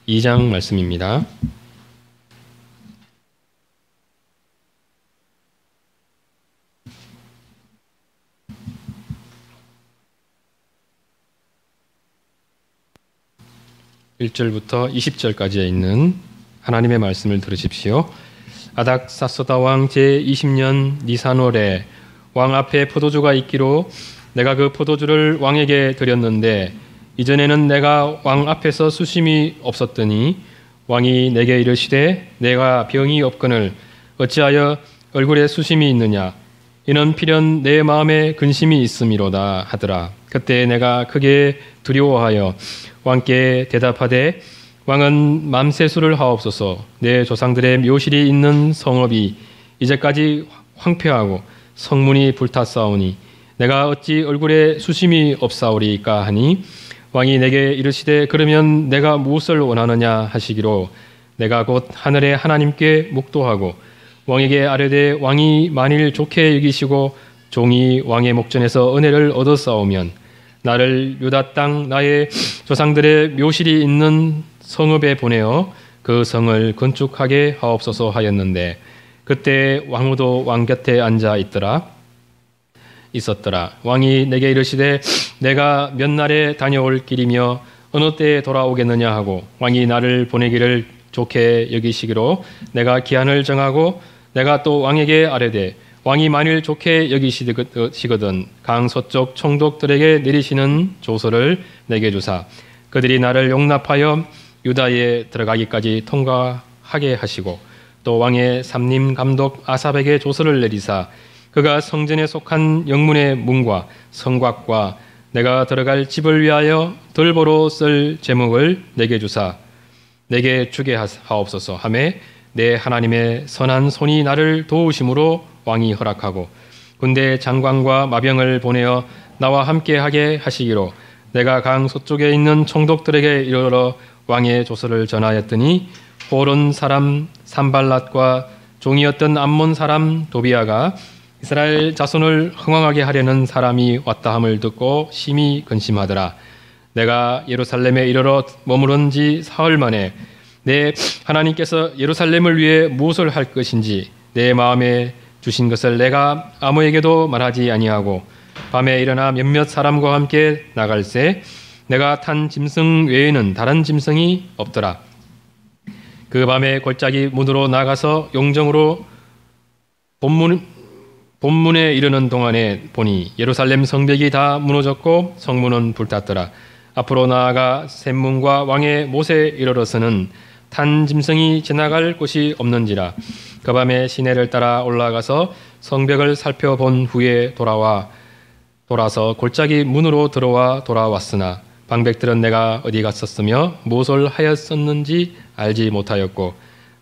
2장 말씀입니다. (1절부터) (20절까지에) 있는 하나님의 말씀을 들으십시오. 아닥사스다 왕 제20년 니산월에 왕 앞에 포도주가 있기로 내가 그 포도주를 왕에게 드렸는데 이전에는 내가 왕 앞에서 수심이 없었더니 왕이 내게 이르시되 내가 병이 없거늘 어찌하여 얼굴에 수심이 있느냐 이는 필연 내 마음에 근심이 있음이로다 하더라. 그때 내가 크게 두려워하여 왕께 대답하되 왕은 맘세수를 하옵소서. 내 조상들의 묘실이 있는 성읍이 이제까지 황폐하고 성문이 불탔사오니 내가 어찌 얼굴에 수심이 없사오리까 하니 왕이 내게 이르시되 그러면 내가 무엇을 원하느냐 하시기로 내가 곧 하늘의 하나님께 묵도하고 왕에게 아뢰되 왕이 만일 좋게 여기시고 종이 왕의 목전에서 은혜를 얻었사오면 나를 유다 땅 나의 조상들의 묘실이 있는 성읍에 보내어 그 성을 건축하게 하옵소서 하였는데 그때 왕후도 왕 곁에 앉아 있었더라. 왕이 내게 이르시되 내가 몇 날에 다녀올 길이며 어느 때에 돌아오겠느냐 하고 왕이 나를 보내기를 좋게 여기시기로 내가 기한을 정하고 내가 또 왕에게 아뢰되 왕이 만일 좋게 여기시거든 강 서쪽 총독들에게 내리시는 조서를 내게 주사 그들이 나를 용납하여 유다에 들어가기까지 통과하게 하시고 또 왕의 삼림 감독 아삽에게 조서를 내리사 그가 성전에 속한 영문의 문과 성곽과 내가 들어갈 집을 위하여 들보로 쓸 제목을 내게 주사 내게 주게 하옵소서 하매 내 하나님의 선한 손이 나를 도우심으로 왕이 허락하고 군대 장관과 마병을 보내어 나와 함께하게 하시기로 내가 강 서쪽에 있는 총독들에게 이르러 왕의 조서를 전하였더니 호론 사람 산발랏과 종이었던 암몬 사람 도비아가 이스라엘 자손을 흥왕하게 하려는 사람이 왔다 함을 듣고 심히 근심하더라. 내가 예루살렘에 이르러 머무른 지 사흘 만에 내 하나님께서 예루살렘을 위해 무엇을 할 것인지 내 마음에 주신 것을 내가 아무에게도 말하지 아니하고 밤에 일어나 몇몇 사람과 함께 나갈새 내가 탄 짐승 외에는 다른 짐승이 없더라. 그 밤에 골짜기 문으로 나가서 용정으로 본문에 이르는 동안에 보니 예루살렘 성벽이 다 무너졌고 성문은 불탔더라. 앞으로 나아가 샘문과 왕의 못에 이르러서는 탄 짐승이 지나갈 곳이 없는지라. 그 밤에 시내를 따라 올라가서 성벽을 살펴본 후에 돌아서 골짜기 문으로 들어와 돌아왔으나 방백들은 내가 어디 갔었으며 무엇을 하였었는지 알지 못하였고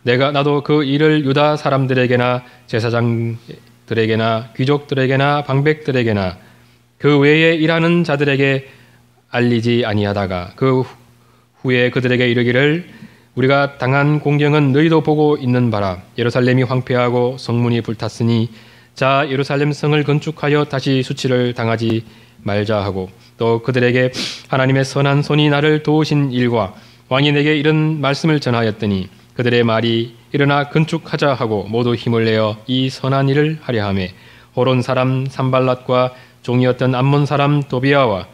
나도 그 일을 유다 사람들에게나 제사장들에게나 귀족들에게나 방백들에게나 그 외에 일하는 자들에게 알리지 아니하다가 그 후에 그들에게 이르기를 우리가 당한 공경은 너희도 보고 있는 바라. 예루살렘이 황폐하고 성문이 불탔으니 자 예루살렘 성을 건축하여 다시 수치를 당하지 말자 하고 또 그들에게 하나님의 선한 손이 나를 도우신 일과 왕이 내게 이런 말씀을 전하였더니 그들의 말이 일어나 건축하자 하고 모두 힘을 내어 이 선한 일을 하려 하매 호론 사람 산발랏과 종이었던 암몬 사람 도비아와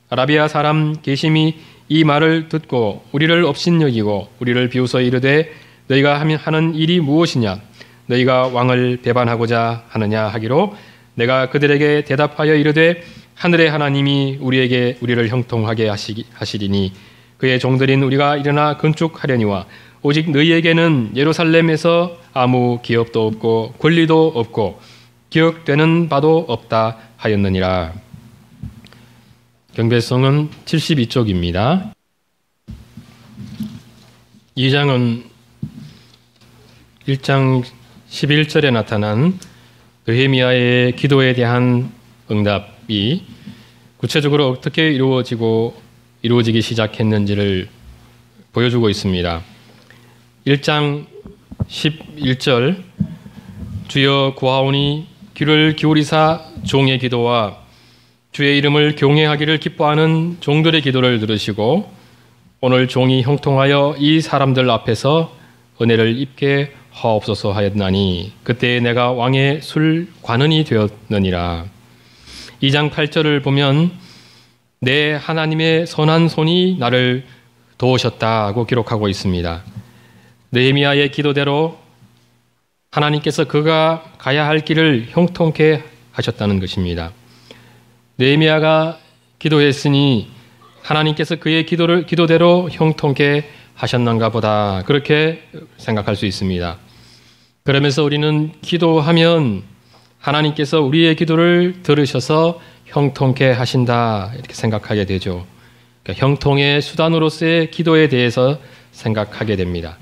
아라비아 사람 게심이 이 말을 듣고 우리를 업신여기고 우리를 비웃어 이르되 너희가 하는 일이 무엇이냐 너희가 왕을 배반하고자 하느냐 하기로 내가 그들에게 대답하여 이르되 하늘의 하나님이 우리를 형통하게 하시리니 그의 종들인 우리가 일어나 건축하려니와 오직 너희에게는 예루살렘에서 아무 기업도 없고 권리도 없고 기억되는 바도 없다 하였느니라. 경배성은 72쪽입니다. 2장은 1장 11절에 나타난 느헤미야의 기도에 대한 응답이 구체적으로 어떻게 이루어지기 시작했는지를 보여주고 있습니다. 1장 11절 주여 구하오니 귀를 기울이사 종의 기도와 주의 이름을 경외하기를 기뻐하는 종들의 기도를 들으시고 오늘 종이 형통하여 이 사람들 앞에서 은혜를 입게 하옵소서 하였나니 그때 내가 왕의 술관원이 되었느니라. 2장 8절을 보면 내 하나님의 선한 손이 나를 도우셨다고 기록하고 있습니다. 느헤미야의 기도대로 하나님께서 그가 가야 할 길을 형통케 하셨다는 것입니다. 느헤미야가 기도했으니 하나님께서 그의 기도대로 형통케 하셨는가 보다, 그렇게 생각할 수 있습니다. 그러면서 우리는 기도하면 하나님께서 우리의 기도를 들으셔서 형통케 하신다, 이렇게 생각하게 되죠. 그러니까 형통의 수단으로서의 기도에 대해서 생각하게 됩니다.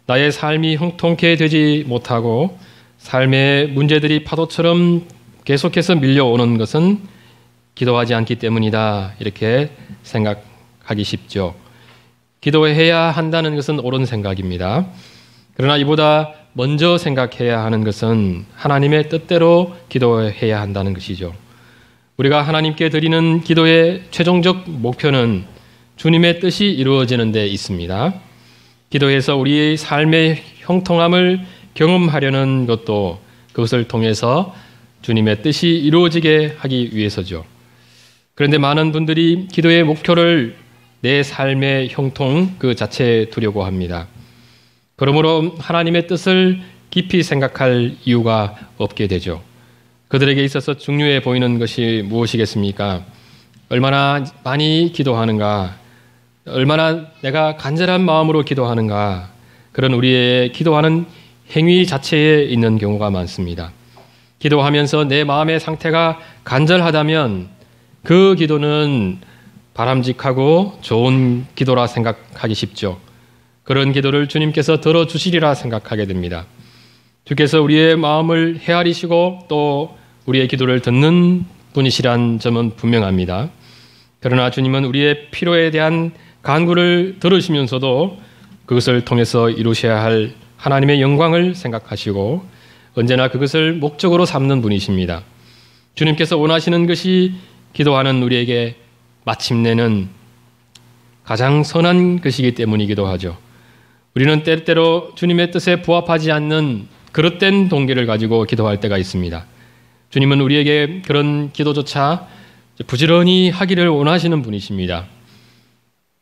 나의 삶이 형통케 되지 못하고 삶의 문제들이 파도처럼 계속해서 밀려오는 것은 기도하지 않기 때문이다, 이렇게 생각하기 쉽죠. 기도해야 한다는 것은 옳은 생각입니다. 그러나 이보다 먼저 생각해야 하는 것은 하나님의 뜻대로 기도해야 한다는 것이죠. 우리가 하나님께 드리는 기도의 최종적 목표는 주님의 뜻이 이루어지는 데 있습니다. 기도해서 우리의 삶의 형통함을 경험하려는 것도 그것을 통해서 주님의 뜻이 이루어지게 하기 위해서죠. 그런데 많은 분들이 기도의 목표를 내 삶의 형통 그 자체에 두려고 합니다. 그러므로 하나님의 뜻을 깊이 생각할 이유가 없게 되죠. 그들에게 있어서 중요해 보이는 것이 무엇이겠습니까? 얼마나 많이 기도하는가, 얼마나 내가 간절한 마음으로 기도하는가, 그런 우리의 기도하는 행위 자체에 있는 경우가 많습니다. 기도하면서 내 마음의 상태가 간절하다면 그 기도는 바람직하고 좋은 기도라 생각하기 쉽죠. 그런 기도를 주님께서 들어주시리라 생각하게 됩니다. 주께서 우리의 마음을 헤아리시고 또 우리의 기도를 듣는 분이시란 점은 분명합니다. 그러나 주님은 우리의 필요에 대한 간구를 들으시면서도 그것을 통해서 이루셔야 할 하나님의 영광을 생각하시고 언제나 그것을 목적으로 삼는 분이십니다. 주님께서 원하시는 것이 기도하는 우리에게 마침내는 가장 선한 것이기 때문이기도 하죠. 우리는 때때로 주님의 뜻에 부합하지 않는 그릇된 동기를 가지고 기도할 때가 있습니다. 주님은 우리에게 그런 기도조차 부지런히 하기를 원하시는 분이십니다.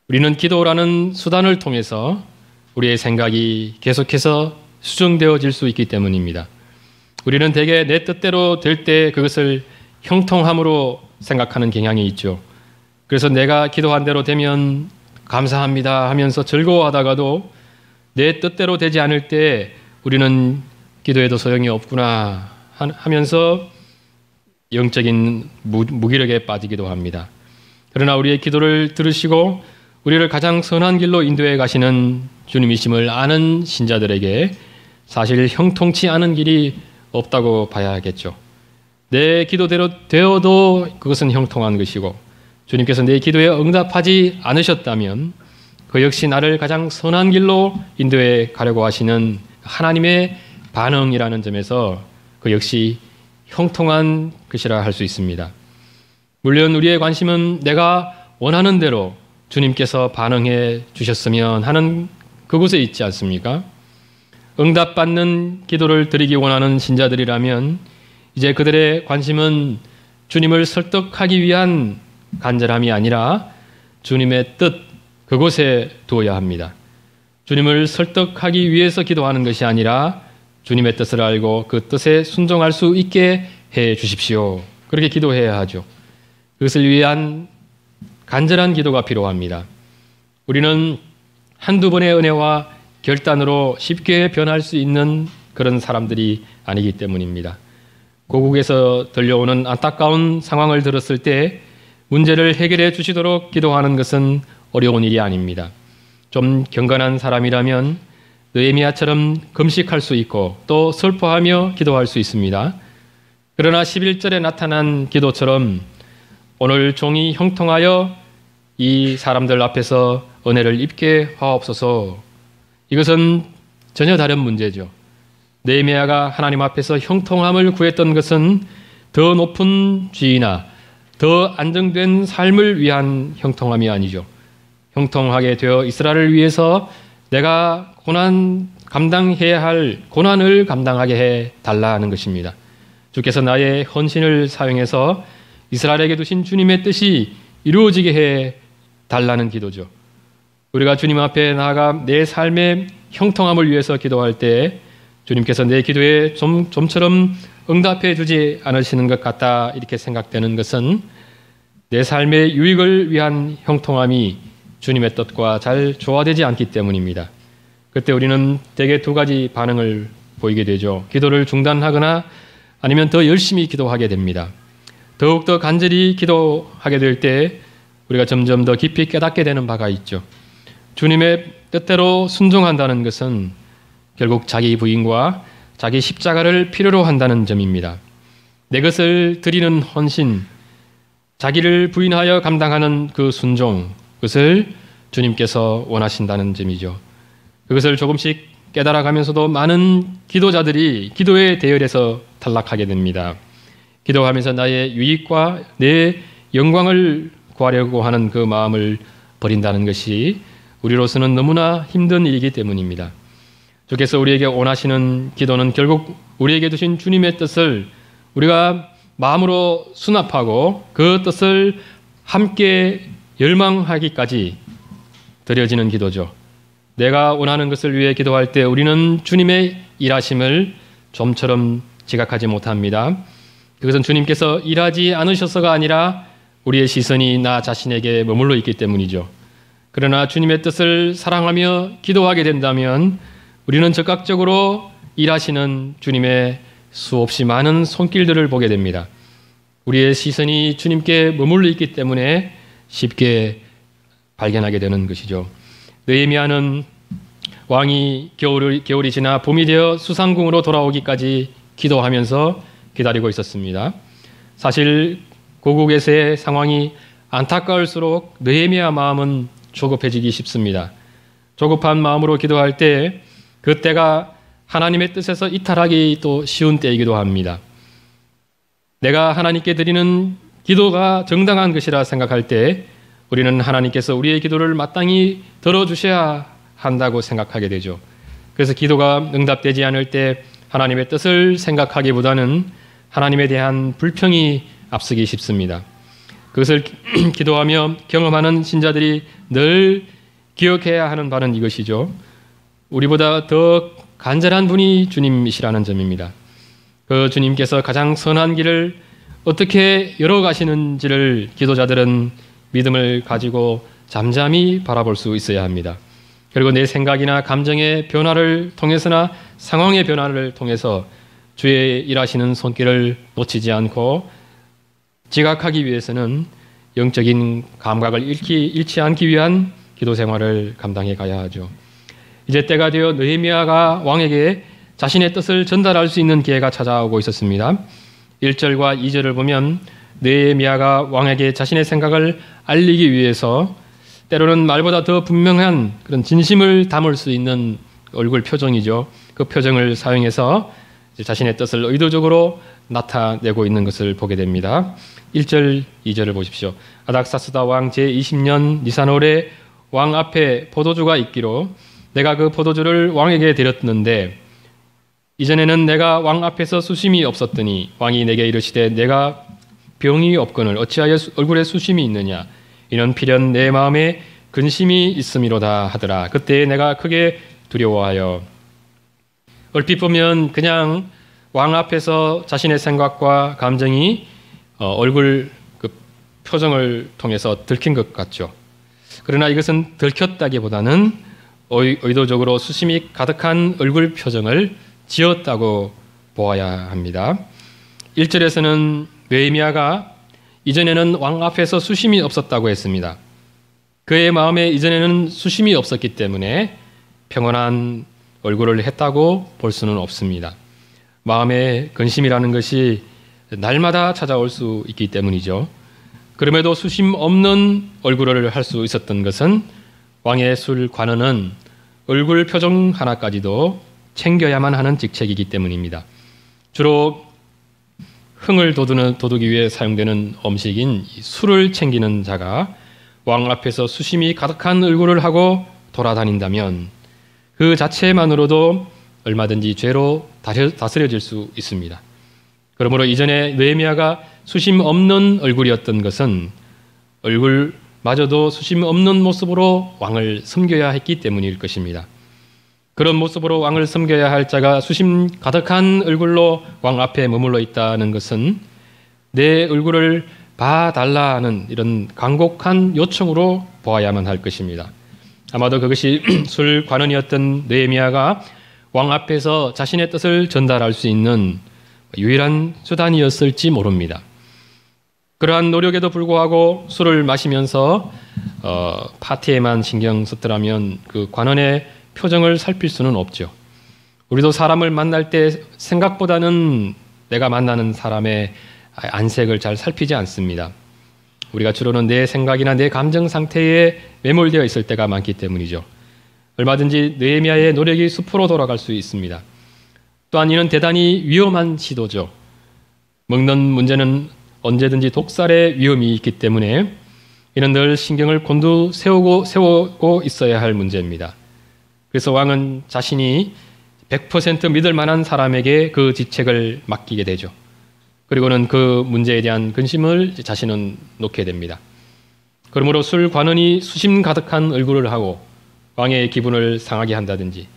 우리는 기도라는 수단을 통해서 우리의 생각이 계속해서 수정되어질 수 있기 때문입니다. 우리는 대개 내 뜻대로 될 때 그것을 형통함으로 생각하는 경향이 있죠. 그래서 내가 기도한 대로 되면 감사합니다 하면서 즐거워하다가도 내 뜻대로 되지 않을 때 우리는 기도해도 소용이 없구나 하면서 영적인 무기력에 빠지기도 합니다. 그러나 우리의 기도를 들으시고 우리를 가장 선한 길로 인도해 가시는 주님이심을 아는 신자들에게 사실 형통치 않은 길이 없다고 봐야겠죠. 내 기도대로 되어도 그것은 형통한 것이고 주님께서 내 기도에 응답하지 않으셨다면 그 역시 나를 가장 선한 길로 인도해 가려고 하시는 하나님의 반응이라는 점에서 그 역시 형통한 것이라 할 수 있습니다. 물론 우리의 관심은 내가 원하는 대로 주님께서 반응해 주셨으면 하는 그곳에 있지 않습니까? 응답받는 기도를 드리기 원하는 신자들이라면 이제 그들의 관심은 주님을 설득하기 위한 간절함이 아니라 주님의 뜻, 그곳에 두어야 합니다. 주님을 설득하기 위해서 기도하는 것이 아니라 주님의 뜻을 알고 그 뜻에 순종할 수 있게 해 주십시오. 그렇게 기도해야 하죠. 그것을 위한 간절한 기도가 필요합니다. 우리는 한두 번의 은혜와 결단으로 쉽게 변할 수 있는 그런 사람들이 아니기 때문입니다. 고국에서 들려오는 안타까운 상황을 들었을 때 문제를 해결해 주시도록 기도하는 것은 어려운 일이 아닙니다. 좀 경건한 사람이라면 느헤미야처럼 금식할 수 있고 또 슬퍼하며 기도할 수 있습니다. 그러나 11절에 나타난 기도처럼 오늘 종이 형통하여 이 사람들 앞에서 은혜를 입게 하옵소서, 이것은 전혀 다른 문제죠. 느헤미야가 하나님 앞에서 형통함을 구했던 것은 더 높은 지위나 더 안정된 삶을 위한 형통함이 아니죠. 형통하게 되어 이스라엘을 위해서 내가 감당해야 할 고난을 감당하게 해 달라 하는 것입니다. 주께서 나의 헌신을 사용해서 이스라엘에게 두신 주님의 뜻이 이루어지게 해 달라는 기도죠. 우리가 주님 앞에 나아가 내 삶의 형통함을 위해서 기도할 때 주님께서 내 기도에 좀처럼 응답해 주지 않으시는 것 같다 이렇게 생각되는 것은 내 삶의 유익을 위한 형통함이 주님의 뜻과 잘 조화되지 않기 때문입니다. 그때 우리는 대개 두 가지 반응을 보이게 되죠. 기도를 중단하거나 아니면 더 열심히 기도하게 됩니다. 더욱더 간절히 기도하게 될 때 우리가 점점 더 깊이 깨닫게 되는 바가 있죠. 주님의 뜻대로 순종한다는 것은 결국 자기 부인과 자기 십자가를 필요로 한다는 점입니다. 내 것을 드리는 헌신, 자기를 부인하여 감당하는 그 순종, 그것을 주님께서 원하신다는 점이죠. 그것을 조금씩 깨달아가면서도 많은 기도자들이 기도의 대열에서 탈락하게 됩니다. 기도하면서 나의 유익과 내 영광을 구하려고 하는 그 마음을 버린다는 것이 우리로서는 너무나 힘든 일이기 때문입니다. 주께서 우리에게 원하시는 기도는 결국 우리에게 두신 주님의 뜻을 우리가 마음으로 수납하고 그 뜻을 함께 열망하기까지 드려지는 기도죠. 내가 원하는 것을 위해 기도할 때 우리는 주님의 일하심을 좀처럼 지각하지 못합니다. 그것은 주님께서 일하지 않으셔서가 아니라 우리의 시선이 나 자신에게 머물러 있기 때문이죠. 그러나 주님의 뜻을 사랑하며 기도하게 된다면 우리는 즉각적으로 일하시는 주님의 수없이 많은 손길들을 보게 됩니다. 우리의 시선이 주님께 머물러 있기 때문에 쉽게 발견하게 되는 것이죠. 느헤미야는 왕이 겨울이 지나 봄이 되어 수상궁으로 돌아오기까지 기도하면서 기다리고 있었습니다. 사실 고국에서의 상황이 안타까울수록 느헤미야 마음은 조급해지기 쉽습니다. 조급한 마음으로 기도할 때 그때가 하나님의 뜻에서 이탈하기 또 쉬운 때이기도 합니다. 내가 하나님께 드리는 기도가 정당한 것이라 생각할 때 우리는 하나님께서 우리의 기도를 마땅히 들어주셔야 한다고 생각하게 되죠. 그래서 기도가 응답되지 않을 때 하나님의 뜻을 생각하기보다는 하나님에 대한 불평이 앞서기 쉽습니다. 그것을 기도하며 경험하는 신자들이 늘 기억해야 하는 바는 이것이죠. 우리보다 더 간절한 분이 주님이시라는 점입니다. 그 주님께서 가장 선한 길을 어떻게 열어가시는지를 기도자들은 믿음을 가지고 잠잠히 바라볼 수 있어야 합니다. 그리고 내 생각이나 감정의 변화를 통해서나 상황의 변화를 통해서 주의 일하시는 손길을 놓치지 않고 지각하기 위해서는 영적인 감각을 잃지 않기 위한 기도 생활을 감당해 가야 하죠. 이제 때가 되어 느헤미야가 왕에게 자신의 뜻을 전달할 수 있는 기회가 찾아오고 있었습니다. 1절과 2절을 보면 느헤미야가 왕에게 자신의 생각을 알리기 위해서 때로는 말보다 더 분명한 그런 진심을 담을 수 있는 얼굴 표정이죠. 그 표정을 사용해서 자신의 뜻을 의도적으로 나타내고 있는 것을 보게 됩니다. 1절, 2절을 보십시오. 아닥사스다 왕 제20년 니산월에 왕 앞에 포도주가 있기로 내가 그 포도주를 왕에게 드렸는데 이전에는 내가 왕 앞에서 수심이 없었더니 왕이 내게 이르시되 내가 병이 없거늘 어찌하여 얼굴에 수심이 있느냐 이는 필연 내 마음에 근심이 있음이로다 하더라. 그때 내가 크게 두려워하여 얼핏 보면 그냥 왕 앞에서 자신의 생각과 감정이 얼굴 그 표정을 통해서 들킨 것 같죠. 그러나 이것은 들켰다기보다는 의도적으로 수심이 가득한 얼굴 표정을 지었다고 보아야 합니다. 1절에서는 느헤미야가 이전에는 왕 앞에서 수심이 없었다고 했습니다. 그의 마음에 이전에는 수심이 없었기 때문에 평온한 얼굴을 했다고 볼 수는 없습니다. 마음의 근심이라는 것이 날마다 찾아올 수 있기 때문이죠. 그럼에도 수심 없는 얼굴을 할 수 있었던 것은 왕의 술 관원은 얼굴 표정 하나까지도 챙겨야만 하는 직책이기 때문입니다. 주로 흥을 돋우기 위해 사용되는 음식인 술을 챙기는 자가 왕 앞에서 수심이 가득한 얼굴을 하고 돌아다닌다면 그 자체만으로도 얼마든지 죄로 다스려질 수 있습니다. 그러므로 이전에 느헤미야가 수심 없는 얼굴이었던 것은 얼굴마저도 수심 없는 모습으로 왕을 섬겨야 했기 때문일 것입니다. 그런 모습으로 왕을 섬겨야 할 자가 수심 가득한 얼굴로 왕 앞에 머물러 있다는 것은 내 얼굴을 봐달라는 이런 간곡한 요청으로 보아야만 할 것입니다. 아마도 그것이 술 관원이었던 느헤미야가 왕 앞에서 자신의 뜻을 전달할 수 있는 유일한 수단이었을지 모릅니다. 그러한 노력에도 불구하고 술을 마시면서 파티에만 신경 썼더라면 그 관원의 표정을 살필 수는 없죠. 우리도 사람을 만날 때 생각보다는 내가 만나는 사람의 안색을 잘 살피지 않습니다. 우리가 주로는 내 생각이나 내 감정 상태에 매몰되어 있을 때가 많기 때문이죠. 얼마든지 느헤미야의 노력이 수포로 돌아갈 수 있습니다. 또한 이는 대단히 위험한 시도죠. 먹는 문제는 언제든지 독살의 위험이 있기 때문에 이는 늘 신경을 곤두세우고 있어야 할 문제입니다. 그래서 왕은 자신이 100% 믿을 만한 사람에게 그 직책을 맡기게 되죠. 그리고는 그 문제에 대한 근심을 자신은 놓게 됩니다. 그러므로 술 관원이 수심 가득한 얼굴을 하고 왕의 기분을 상하게 한다든지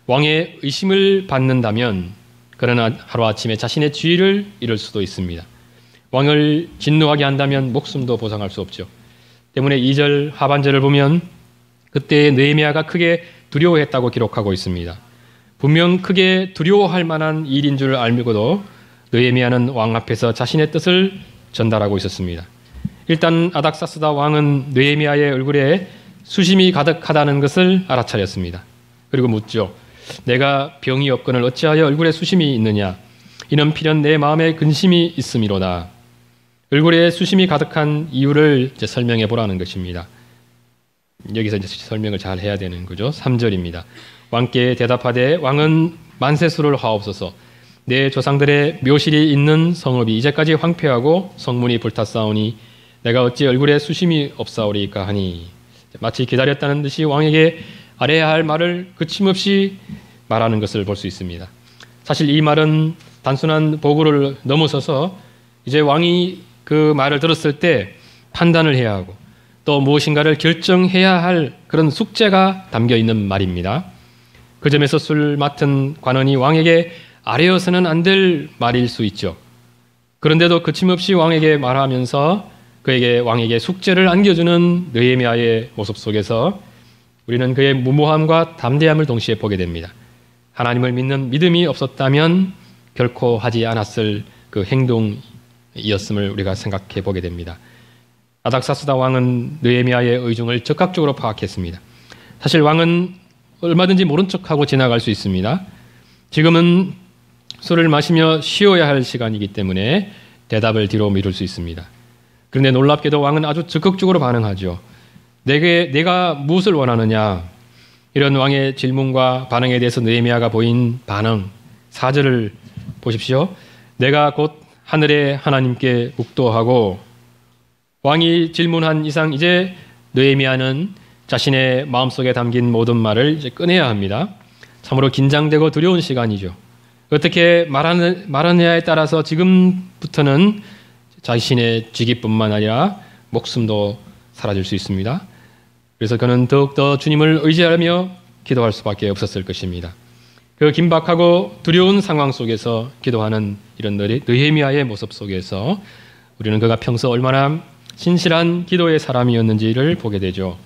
왕의 의심을 받는다면 그러나 하루아침에 자신의 지위를 잃을 수도 있습니다. 왕을 진노하게 한다면 목숨도 보상할 수 없죠. 때문에 2절 하반절을 보면 그때 느헤미야가 크게 두려워했다고 기록하고 있습니다. 분명 크게 두려워할 만한 일인 줄 알고도 느헤미야는 왕 앞에서 자신의 뜻을 전달하고 있었습니다. 일단 아닥사스다 왕은 느헤미야의 얼굴에 수심이 가득하다는 것을 알아차렸습니다. 그리고 묻죠. 내가 병이 없거늘 어찌하여 얼굴에 수심이 있느냐? 이는 필연 내 마음에 근심이 있음이로다. 얼굴에 수심이 가득한 이유를 이제 설명해 보라는 것입니다. 여기서 이제 설명을 잘 해야 되는 거죠. 3절입니다. 왕께 대답하되 왕은 만세수를 하옵소서. 내 조상들의 묘실이 있는 성읍이 이제까지 황폐하고 성문이 불탔사오니 내가 어찌 얼굴에 수심이 없사오리까 하니 마치 기다렸다는 듯이 왕에게 아뢰야 할 말을 그침없이 말하는 것을 볼 수 있습니다. 사실 이 말은 단순한 보고를 넘어서서 이제 왕이 그 말을 들었을 때 판단을 해야 하고 또 무엇인가를 결정해야 할 그런 숙제가 담겨 있는 말입니다. 그 점에서 술 맡은 관원이 왕에게 아뢰어서는 안 될 말일 수 있죠. 그런데도 그침없이 왕에게 말하면서 왕에게 숙제를 안겨주는 느헤미야의 모습 속에서 우리는 그의 무모함과 담대함을 동시에 보게 됩니다. 하나님을 믿는 믿음이 없었다면 결코 하지 않았을 그 행동이었음을 우리가 생각해 보게 됩니다. 아닥사스다 왕은 느헤미야의 의중을 적극적으로 파악했습니다. 사실 왕은 얼마든지 모른 척하고 지나갈 수 있습니다. 지금은 술을 마시며 쉬어야 할 시간이기 때문에 대답을 뒤로 미룰 수 있습니다. 그런데 놀랍게도 왕은 아주 적극적으로 반응하죠. 내가 무엇을 원하느냐? 이런 왕의 질문과 반응에 대해서 느헤미야가 보인 반응, 4절을 보십시오. 내가 곧 하늘의 하나님께 묵도하고 왕이 질문한 이상 이제 느헤미야는 자신의 마음속에 담긴 모든 말을 이제 꺼내야 합니다. 참으로 긴장되고 두려운 시간이죠. 어떻게 말하느냐에 따라서 지금부터는 자신의 직위뿐만 아니라 목숨도 사라질 수 있습니다. 그래서 그는 더욱더 주님을 의지하며 기도할 수밖에 없었을 것입니다. 그 긴박하고 두려운 상황 속에서 기도하는 이런 느헤미야의 모습 속에서 우리는 그가 평소 얼마나 신실한 기도의 사람이었는지를 보게 되죠.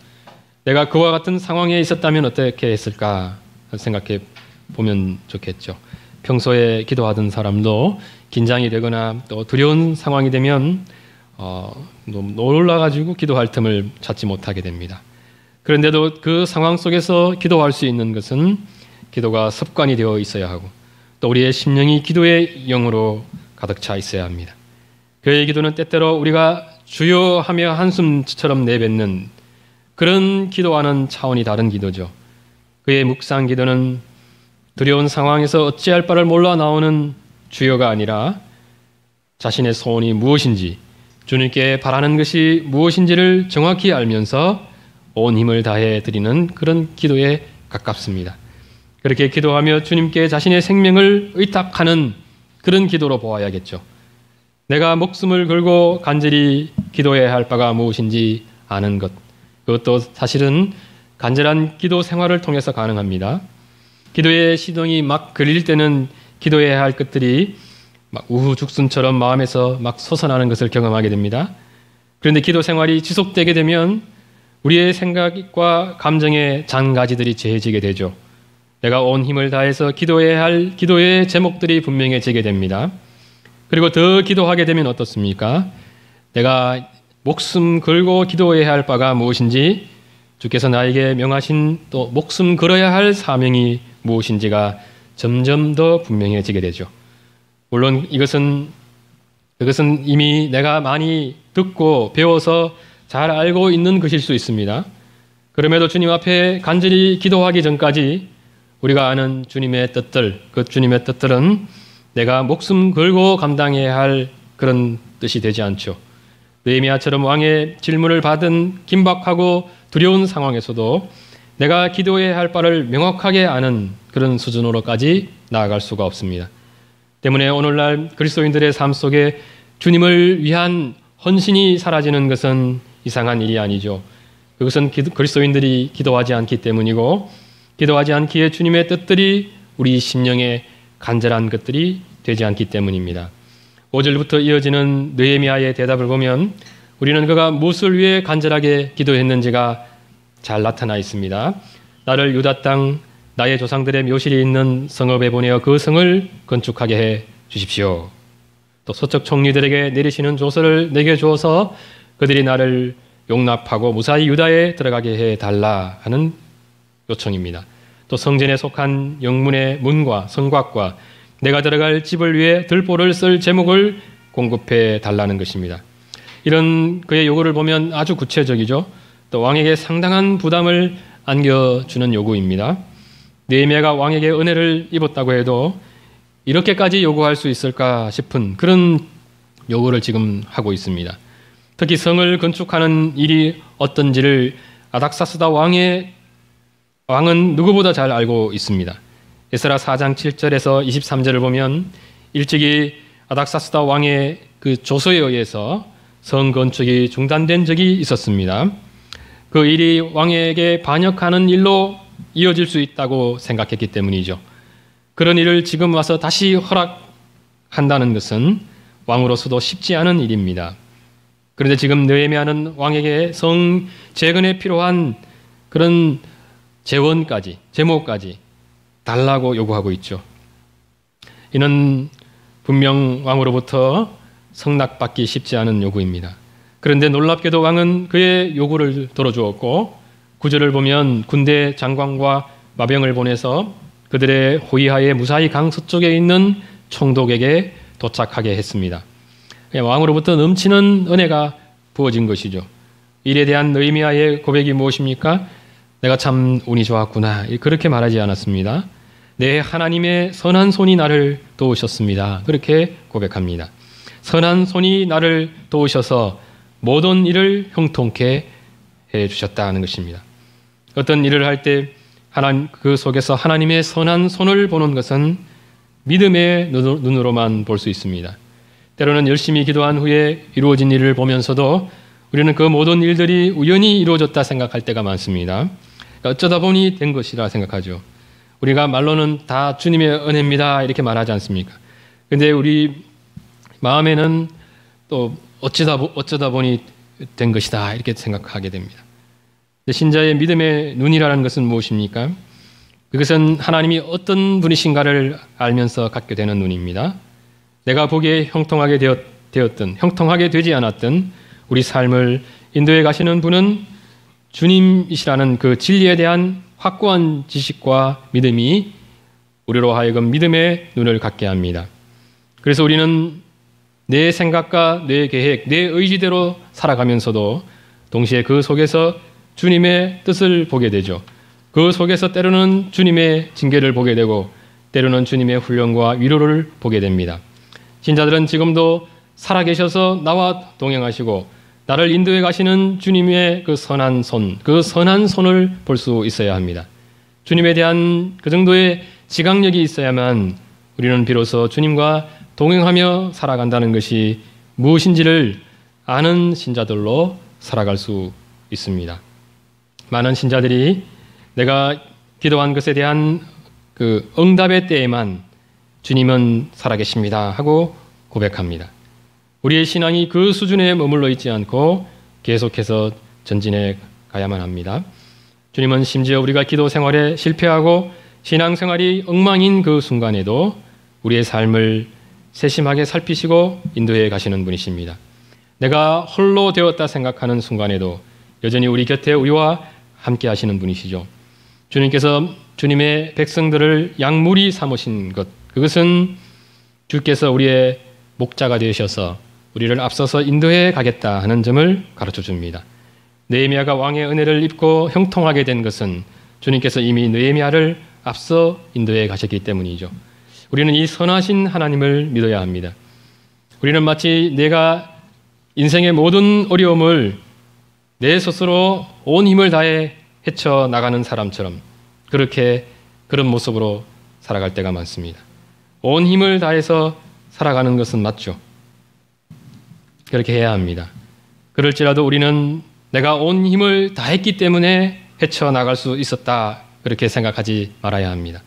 내가 그와 같은 상황에 있었다면 어떻게 했을까 생각해 보면 좋겠죠. 평소에 기도하던 사람도 긴장이 되거나 또 두려운 상황이 되면 놀라가지고 기도할 틈을 찾지 못하게 됩니다. 그런데도 그 상황 속에서 기도할 수 있는 것은 기도가 습관이 되어 있어야 하고 또 우리의 심령이 기도의 영으로 가득 차 있어야 합니다. 그의 기도는 때때로 우리가 주여 하며 한숨처럼 내뱉는 그런 기도와는 차원이 다른 기도죠. 그의 묵상 기도는 두려운 상황에서 어찌할 바를 몰라 나오는 주여가 아니라 자신의 소원이 무엇인지 주님께 바라는 것이 무엇인지를 정확히 알면서 온 힘을 다해 드리는 그런 기도에 가깝습니다. 그렇게 기도하며 주님께 자신의 생명을 의탁하는 그런 기도로 보아야겠죠. 내가 목숨을 걸고 간절히 기도해야 할 바가 무엇인지 아는 것, 그것도 사실은 간절한 기도 생활을 통해서 가능합니다. 기도의 시동이 막 걸릴 때는 기도해야 할 것들이 막 우후죽순처럼 마음에서 막 솟아나는 것을 경험하게 됩니다. 그런데 기도 생활이 지속되게 되면 우리의 생각과 감정의 잔가지들이 재해지게 되죠. 내가 온 힘을 다해서 기도해야 할 기도의 제목들이 분명해지게 됩니다. 그리고 더 기도하게 되면 어떻습니까? 내가 목숨 걸고 기도해야 할 바가 무엇인지, 주께서 나에게 명하신 또 목숨 걸어야 할 사명이 무엇인지가 점점 더 분명해지게 되죠. 물론 그것은 이미 내가 많이 듣고 배워서 잘 알고 있는 것일 수 있습니다. 그럼에도 주님 앞에 간절히 기도하기 전까지 우리가 아는 주님의 뜻들, 그 주님의 뜻들은 내가 목숨 걸고 감당해야 할 그런 뜻이 되지 않죠. 느헤미야처럼 왕의 질문을 받은 긴박하고 두려운 상황에서도 내가 기도해야 할 바를 명확하게 아는 그런 수준으로까지 나아갈 수가 없습니다. 때문에 오늘날 그리스도인들의 삶 속에 주님을 위한 헌신이 사라지는 것은 이상한 일이 아니죠. 그것은 그리스도인들이 기도하지 않기 때문이고, 기도하지 않기에 주님의 뜻들이 우리 심령에 간절한 것들이 되지 않기 때문입니다. 5절부터 이어지는 느헤미야의 대답을 보면 우리는 그가 무엇을 위해 간절하게 기도했는지가 잘 나타나 있습니다. 나를 유다 땅 나의 조상들의 묘실이 있는 성읍에 보내어 그 성을 건축하게 해 주십시오. 또 서쪽 총리들에게 내리시는 조서를 내게 주어서 그들이 나를 용납하고 무사히 유다에 들어가게 해 달라 하는 요청입니다. 또 성전에 속한 영문의 문과 성곽과 내가 들어갈 집을 위해 들보를 쓸 제목을 공급해 달라는 것입니다. 이런 그의 요구를 보면 아주 구체적이죠. 또 왕에게 상당한 부담을 안겨주는 요구입니다. 느헤미야가 왕에게 은혜를 입었다고 해도 이렇게까지 요구할 수 있을까 싶은 그런 요구를 지금 하고 있습니다. 특히 성을 건축하는 일이 어떤지를 아닥사스다 왕은 누구보다 잘 알고 있습니다. 에스라 4장 7절에서 23절을 보면 일찍이 아닥사스다 왕의 그 조서에 의해서 성 건축이 중단된 적이 있었습니다. 그 일이 왕에게 반역하는 일로 이어질 수 있다고 생각했기 때문이죠. 그런 일을 지금 와서 다시 허락한다는 것은 왕으로서도 쉽지 않은 일입니다. 그런데 지금 느헤미야는 왕에게 성 재건에 필요한 그런 재원까지, 제목까지 달라고 요구하고 있죠. 이는 분명 왕으로부터 성낙받기 쉽지 않은 요구입니다. 그런데 놀랍게도 왕은 그의 요구를 들어주었고, 구절을 보면 군대 장관과 마병을 보내서 그들의 호위하에 무사히 강 서쪽에 있는 총독에게 도착하게 했습니다. 왕으로부터 넘치는 은혜가 부어진 것이죠. 일에 대한 느헤미야의 고백이 무엇입니까? 내가 참 운이 좋았구나, 그렇게 말하지 않았습니다. 내 하나님의 선한 손이 나를 도우셨습니다. 그렇게 고백합니다. 선한 손이 나를 도우셔서 모든 일을 형통케 해주셨다는 것입니다. 어떤 일을 할 때 그 속에서 하나님의 선한 손을 보는 것은 믿음의 눈으로만 볼 수 있습니다. 때로는 열심히 기도한 후에 이루어진 일을 보면서도 우리는 그 모든 일들이 우연히 이루어졌다 생각할 때가 많습니다. 어쩌다 보니 된 것이라 생각하죠. 우리가 말로는 다 주님의 은혜입니다 이렇게 말하지 않습니까? 근데 우리 마음에는 또 어쩌다 보니 된 것이다 이렇게 생각하게 됩니다. 신자의 믿음의 눈이라는 것은 무엇입니까? 그것은 하나님이 어떤 분이신가를 알면서 갖게 되는 눈입니다. 내가 보기에 형통하게 되었든 형통하게 되지 않았든 우리 삶을 인도해 가시는 분은 주님이시라는 그 진리에 대한 확고한 지식과 믿음이 우리로 하여금 믿음의 눈을 갖게 합니다. 그래서 우리는 내 생각과 내 계획, 내 의지대로 살아가면서도 동시에 그 속에서 주님의 뜻을 보게 되죠. 그 속에서 때로는 주님의 징계를 보게 되고 때로는 주님의 훈련과 위로를 보게 됩니다. 신자들은 지금도 살아계셔서 나와 동행하시고 나를 인도해 가시는 주님의 그 선한 손을 볼 수 있어야 합니다. 주님에 대한 그 정도의 지각력이 있어야만 우리는 비로소 주님과 동행하며 살아간다는 것이 무엇인지를 아는 신자들로 살아갈 수 있습니다. 많은 신자들이 내가 기도한 것에 대한 그 응답의 때에만 주님은 살아계십니다 하고 고백합니다. 우리의 신앙이 그 수준에 머물러 있지 않고 계속해서 전진해 가야만 합니다. 주님은 심지어 우리가 기도 생활에 실패하고 신앙 생활이 엉망인 그 순간에도 우리의 삶을 세심하게 살피시고 인도해 가시는 분이십니다. 내가 홀로 되었다 생각하는 순간에도 여전히 우리 곁에 우리와 함께 하시는 분이시죠. 주님께서 주님의 백성들을 양무리 삼으신 것, 그것은 주께서 우리의 목자가 되셔서 우리를 앞서서 인도해 가겠다 하는 점을 가르쳐 줍니다. 느헤미야가 왕의 은혜를 입고 형통하게 된 것은 주님께서 이미 느헤미야를 앞서 인도해 가셨기 때문이죠. 우리는 이 선하신 하나님을 믿어야 합니다. 우리는 마치 내가 인생의 모든 어려움을 내 스스로 온 힘을 다해 헤쳐나가는 사람처럼 그런 모습으로 살아갈 때가 많습니다. 온 힘을 다해서 살아가는 것은 맞죠. 그렇게 해야 합니다. 그럴지라도 우리는 내가 온 힘을 다했기 때문에 헤쳐나갈 수 있었다 그렇게 생각하지 말아야 합니다.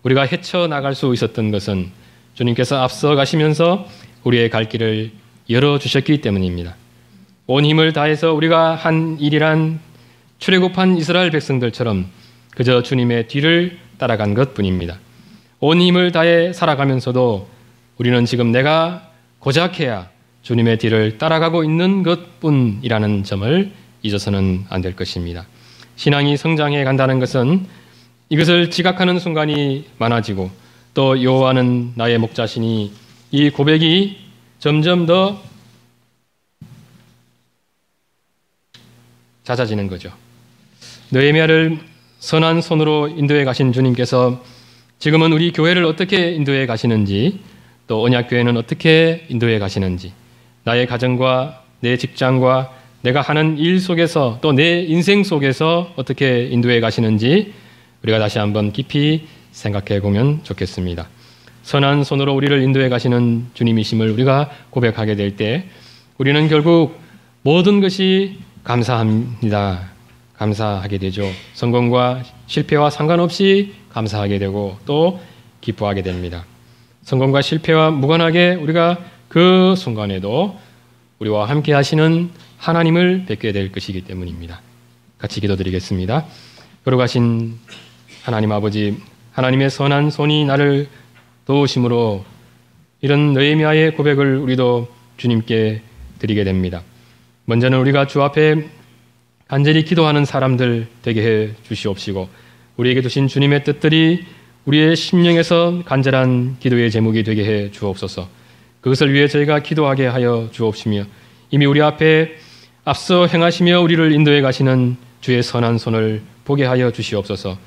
우리가 헤쳐나갈 수 있었던 것은 주님께서 앞서 가시면서 우리의 갈 길을 열어주셨기 때문입니다. 온 힘을 다해서 우리가 한 일이란 출애굽한 이스라엘 백성들처럼 그저 주님의 뒤를 따라간 것뿐입니다. 온 힘을 다해 살아가면서도 우리는 지금 내가 고작해야 주님의 뒤를 따라가고 있는 것뿐이라는 점을 잊어서는 안 될 것입니다. 신앙이 성장해 간다는 것은 이것을 지각하는 순간이 많아지고 또 여호와는 나의 목자시니 이 고백이 점점 더 잦아지는 거죠. 느헤미야를 선한 손으로 인도해 가신 주님께서 지금은 우리 교회를 어떻게 인도해 가시는지 또 언약교회는 어떻게 인도해 가시는지 나의 가정과 내 직장과 내가 하는 일 속에서 또 내 인생 속에서 어떻게 인도해 가시는지 우리가 다시 한번 깊이 생각해 보면 좋겠습니다. 선한 손으로 우리를 인도해 가시는 주님이심을 우리가 고백하게 될 때 우리는 결국 모든 것이 감사합니다. 감사하게 되죠. 성공과 실패와 상관없이 감사하게 되고 또 기뻐하게 됩니다. 성공과 실패와 무관하게 우리가 그 순간에도 우리와 함께 하시는 하나님을 뵙게 될 것이기 때문입니다. 같이 기도드리겠습니다. 걸어가신 하나님 아버지, 하나님의 선한 손이 나를 도우심으로 이런 느헤미야의 고백을 우리도 주님께 드리게 됩니다. 먼저는 우리가 주 앞에 간절히 기도하는 사람들 되게 해 주시옵시고 우리에게 주신 주님의 뜻들이 우리의 심령에서 간절한 기도의 제목이 되게 해 주옵소서. 그것을 위해 저희가 기도하게 하여 주옵시며 이미 우리 앞에 앞서 행하시며 우리를 인도해 가시는 주의 선한 손을 보게 하여 주시옵소서.